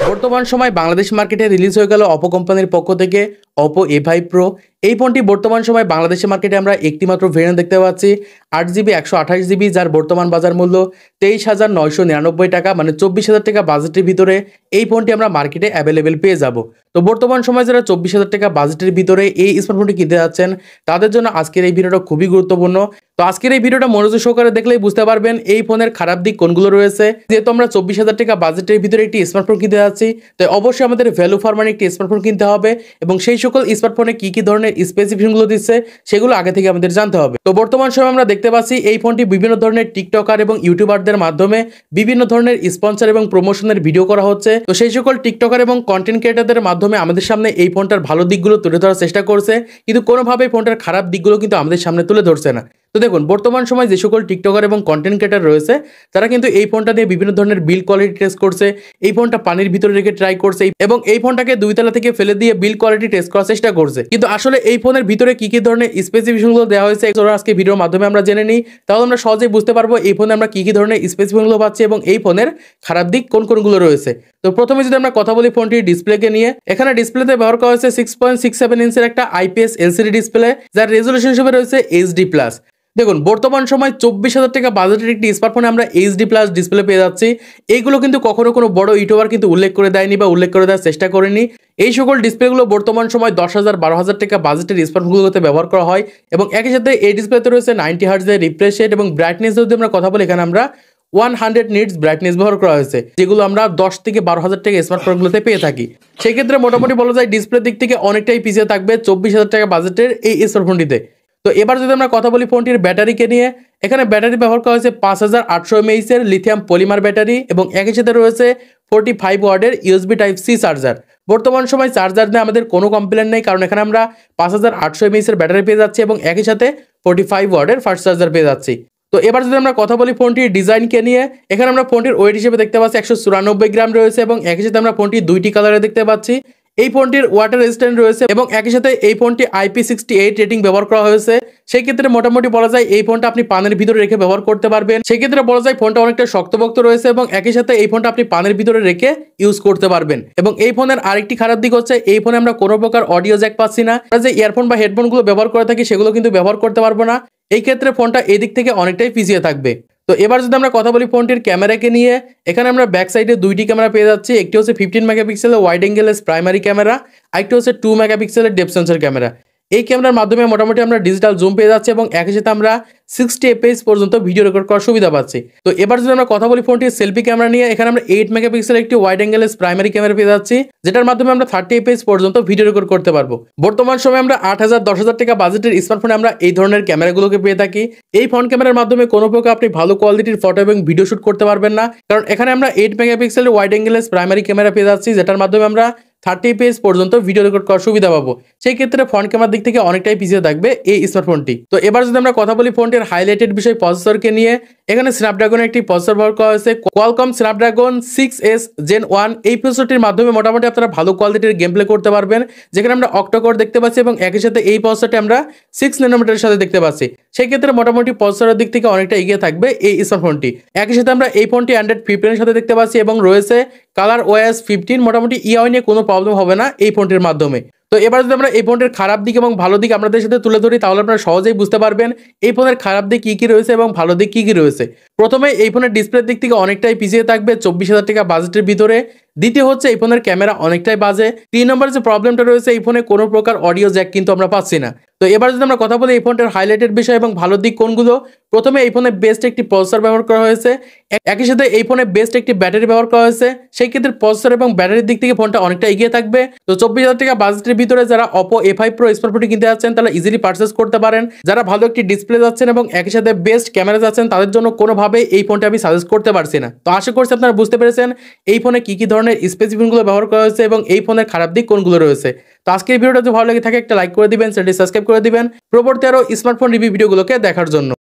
বর্তমান সময় বাংলাদেশ মার্কেটে রিলিজ হয়ে গেল অপো কোম্পানির পক্ষ থেকে অপো A5 প্রো। এই ফোনটি বর্তমান সময় বাংলাদেশের মার্কেটে আমরা একটিমাত্র ভেরিয়েন্ট দেখতে পাচ্ছি 8GB 128GB, যার বর্তমান বাজার মূল্য 23,999 টাকা, মানে 24,000 টাকা বাজেটের ভিতরে এই ফোনটি আমরা মার্কেটে অ্যাভেলেবেল পেয়ে যাব। তো বর্তমান সময় যারা 24,000 টাকা বাজেটের ভিতরে এই স্মার্টফোনটি কিনতে যাচ্ছেন তাদের জন্য আজকের এই ভিডিওটা খুবই গুরুত্বপূর্ণ। তো আজকের এই ভিডিওটা মনোযোগ সহকারে দেখলেই বুঝতে পারবেন এই ফোনের খারাপ দিক কোনগুলো রয়েছে। যেহেতু আমরা 24,000 টাকা বাজেটের ভিতরে একটি স্মার্টফোন কিনতে যাচ্ছি, তাই অবশ্যই আমাদের ভ্যালু ফর মানি একটি স্মার্টফোন কিনতে হবে এবং সেই সকল স্মার্টফোনে কি কি ধরনের স্পেসিফিকেশনগুলো দিচ্ছে সেগুলো আগে থেকে আমাদের জানতে হবে। তো বর্তমান সময় আমরা দেখতে পাচ্ছি এই ফোনটি বিভিন্ন ধরনের টিকটকার এবং ইউটিউবারদের মাধ্যমে বিভিন্ন ধরনের স্পন্সর এবং প্রমোশনের ভিডিও করা হচ্ছে। তো সেই সকল টিকটকার এবং কন্টেন্ট ক্রিয়েটারদের মাধ্যমে আমাদের সামনে এই ফোনটার ভালো দিকগুলো তুলে ধরার চেষ্টা করছে, কিন্তু কোনোভাবেই ফোনটার খারাপ দিকগুলো কিন্তু আমাদের সামনে তুলে ধরছে না। তো দেখুন, বর্তমান সময় যে সকল টিকটকার এবং কন্টেন্ট ক্রিয়েটার রয়েছে তারা কিন্তু এই ফোনটা দিয়ে বিভিন্ন ধরনের বিল্ড কোয়ালিটি টেস্ট করছে, এই ফোনটা পানির ভিতরে রেখে ট্রাই করছে এবং এই ফোনটাকে 2 তলা থেকে ফেলে দিয়ে বিল্ড কোয়ালিটি টেস্ট করার চেষ্টা করছে। কিন্তু আসলে এই ফোনের ভিতরে কি কি ধরনের স্পেসিফিকেশনগুলো দেওয়া হয়েছে আজকে ভিডিওর মাধ্যমে আমরা জেনে নিই, তাহলে আমরা সহজেই বুঝতে পারবো এই ফোনে আমরা কি কি ধরনের স্পেসিফিকেশনগুলো পাচ্ছি এবং এই ফোনের খারাপ দিক কোন কোনগুলো রয়েছে। তো প্রথমে যদি আমরা কথা বলি ফোনটির ডিসপ্লেকে নিয়ে, এখানে ডিসপ্লেতে ব্যবহার করা হয়েছে 6.67 ইঞ্চের একটা IPS LCD ডিসপ্লে, যার রেজলিউশন হিসেবে রয়েছে HD+। দেখুন, বর্তমান সময় 24,000 টাকা বাজেটের একটি স্মার্টফোনে আমরা HD+ ডিসপ্লে পেয়ে যাচ্ছি। এইগুলো কিন্তু কখনো কোনো বড় ইউটিউবার কিন্তু উল্লেখ করে দেয়নি বা উল্লেখ করে দেওয়ার চেষ্টা করেনি। এই সকল ডিসপ্লেগুলো বর্তমান সময় 10,000 12,000 টাকা বাজেটের স্মার্টফোনগুলোতে ব্যবহার করা হয় এবং একই সাথে এই ডিসপ্লেতে রয়েছে 90 হার্টজের রিফ্রেশ রেট এবং ব্রাইটনেস যদি আমরা কথা বলি এখানে আমরা 100 নিটস ব্রাইটনেস ব্যবহার করা হয়েছে, যেগুলো আমরা 10 থেকে 12,000 টাকা স্মার্টফোনগুলোতে পেয়ে থাকি। সেক্ষেত্রে মোটামুটি বলা যায় ডিসপ্লের দিক থেকে অনেকটাই পিছিয়ে থাকবে 24,000 টাকা বাজেটের এই স্মার্টফোনটিতে। তো এবার যদি আমরা কথা বলি ফোনটির ব্যাটারিকে নিয়ে, এখানে ব্যাটারি ব্যবহার করা হয়েছে 5800 mAh এর লিথিয়াম পলিমার ব্যাটারি এবং একই সাথে রয়েছে 45 ওয়াটের USB Type-C চার্জার। বর্তমান সময় চার্জার নিয়ে আমাদের কোনো কমপ্লেন নেই, কারণ এখানে আমরা 5800 mAh এর ব্যাটারি পেয়ে যাচ্ছি এবং একই সাথে 45 ওয়াটের ফাস্ট চার্জার পেয়ে যাচ্ছি। তো এবার যদি আমরা কথা বলি ফোনটির ডিজাইনকে নিয়ে, এখানে আমরা ফোনটির ওয়েট হিসেবে দেখতে পাচ্ছি 194 গ্রাম রয়েছে এবং একই সাথে আমরা ফোনটি 2টি কালারে দেখতে পাচ্ছি। এই ফোনটির ওয়াটার রেজিস্ট্যান্ট রয়েছে এবং একই সাথে এই ফোনটি IP68 রেটিং ব্যবহার করা হয়েছে। সেই ক্ষেত্রে মোটামুটি বলা যায় এই ফোনটা আপনি পানের ভিতরে রেখে ব্যবহার করতে পারবেন। সেই ক্ষেত্রে বলা যায় ফোনটা অনেকটা শক্তপোক্ত রয়েছে এবং একই সাথে এই ফোনটা আপনি পানের ভিতরে রেখে ইউজ করতে পারবেন। এবং এই ফোনের আরেকটি খারাপ দিক হচ্ছে এই ফোনে আমরা কোনো প্রকার অডিও জ্যাক পাচ্ছি না। আমরা যে ইয়ারফোন বা হেডফোনগুলো ব্যবহার করে থাকি সেগুলো কিন্তু ব্যবহার করতে পারবো না। এই ক্ষেত্রে ফোনটা এদিক থেকে অনেকটাই পিছিয়ে থাকবে। তো এবার যদি আমরা কথা বলি ফোনটির ক্যামেরাকে নিয়ে, এখানে আমরা ব্যাক সাইডে 2টি ক্যামেরা পেয়ে যাচ্ছি। একটি হচ্ছে 15 মেগাপিক্সেলের ওয়াইড অ্যাঙ্গেলের প্রাইমারি ক্যামেরা, আরেকটি হচ্ছে 2 মেগাপিক্সেলের ডেপথ সেন্সর ক্যামেরা। এই ক্যামেরার মাধ্যমে মোটামুটি আমরা ডিজিটাল জুম পেয়ে যাচ্ছি এবং একই সাথে আমরা 60 fps পর্যন্ত ভিডিও রেকর্ড করার সুবিধা পাচ্ছি। তো এবার যদি আমরা কথা বলি ফোনটির সেলফি ক্যামেরা নিয়ে, এখানে আমরা 8 মেগাপিক্সেলের একটি ওয়াইড অ্যাঙ্গেলের প্রাইমারি ক্যামেরা পেয়ে যাচ্ছি, যেটার মাধ্যমে আমরা 30 fps পর্যন্ত ভিডিও রেকর্ড করতে পারবো। বর্তমান সময় আমরা 8,000 10,000 টাকা বাজেটের স্মার্টফোনে আমরা এই ধরনের ক্যামেরাগুলোকে পেয়ে থাকি। এই ফ্রন্ট ক্যামেরার মাধ্যমে কোনো প্রকার আপনি ভালো কোয়ালিটির ফটো এবং ভিডিও শুট করতে পারবেন না, কারণ এখানে আমরা 8 মেগাপিক্সেলের ওয়াইড অ্যাঙ্গেলের প্রাইমারি ক্যামেরা পেয়ে যাচ্ছি, যেটার মাধ্যমে আমরা 30 fps পর্যন্ত ভিডিও রেকর্ড করার সুবিধা পাবো। সেই ক্ষেত্রে ফ্রন্ট ক্যামেরার দিক থেকে অনেকটাই পিছিয়ে থাকবে এই স্মার্টফোনটি। তো এবার যদি আমরা কথা বলি ফোনটির হাইলাইটেড বিষয় প্রসেসরকে নিয়ে, এখানে স্ন্যাপড্রাগনের একটি প্রসেসর ব্যবহার করা হয়েছে কোয়ালকম স্ন্যাপড্রাগন 6S Gen 1। এই প্রসেসরটির মাধ্যমে মোটামুটি আপনারা ভালো কোয়ালিটির গেম প্লে করতে পারবেন, যেখানে আমরা অক্টোকোর দেখতে পাচ্ছি এবং একই সাথে এই প্রসেসরটি আমরা 6 ন্যানোমিটারের সাথে দেখতে পাচ্ছি। সেই ক্ষেত্রে মোটামুটি প্রসেসরের দিক থেকে অনেকটা এগিয়ে থাকবে এই স্মার্টফোনটি। একই সাথে আমরা এই ফোনটি Android 15 এর সাথে দেখতে পাচ্ছি এবং রয়েছে ColorOS 15। মোটামুটি ইউআই নিয়ে কোনো প্রবলেম হবে না এই ফোনটির মাধ্যমে। তো এবার যদি আমরা এই ফোনটির খারাপ দিক এবং ভালো দিক আপনাদের সাথে তুলে ধরি, তাহলে আপনারা সহজেই বুঝতে পারবেন এই ফোনের খারাপ দিক কী কী রয়েছে এবং ভালো দিক কী কী রয়েছে। প্রথমে এই ফোনের ডিসপ্লের দিক থেকে অনেকটাই পিছিয়ে থাকবে 24,000 টাকা বাজেটের ভিতরে। দ্বিতীয় হচ্ছে এই ফোনের ক্যামেরা অনেকটাই বাজে। 3 নম্বর যে প্রবলেমটা রয়েছে, এই ফোনে কোনো প্রকার অডিও জ্যাক কিন্তু আমরা পাচ্ছি না। তো এবার যদি আমরা কথা বলি এই ফোনটার হাইলাইটেড বিষয় এবং ভালো দিক কোনগুলো, প্রথমে এই ফোনে বেস্ট একটি প্রসেসর ব্যবহার করা হয়েছে, একই সাথে এই ফোনে বেস্ট একটি ব্যাটারি ব্যবহার করা হয়েছে। সেই ক্ষেত্রে প্রসেসর এবং ব্যাটারির দিক থেকে ফোনটা অনেকটা এগিয়ে থাকবে। তো 24,000 টাকা বাজেটের ভিতরে যারা অপো A5 প্রো স্মার্টফোনটি কিনতে যাচ্ছেন তারা ইজিলি পারচেস করতে পারেন। যারা ভালো একটি ডিসপ্লে যাচ্ছেন এবং একই সাথে বেস্ট ক্যামেরা যাচ্ছেন তাদের জন্য কোনোভাবেই এই ফোনটা আমি সাজেস্ট করতে পারছি না। তো আশা করছি আপনারা বুঝতে পেরেছেন এই ফোনে কি কি ধরনের স্পেসিফিকেশনগুলো ব্যবহার করা হয়েছে এবং এই ফোনের খারাপ দিক কোনগুলো রয়েছে। তো আজকের ভিডিওটা যদি ভালো লেগে থাকে একটা লাইক করে দিবেন, চ্যানেলটি সাবস্ক্রাইব করে দিবেন পরবর্তী আরও স্মার্টফোন রিভিউ ভিডিওগুলোকে দেখার জন্য।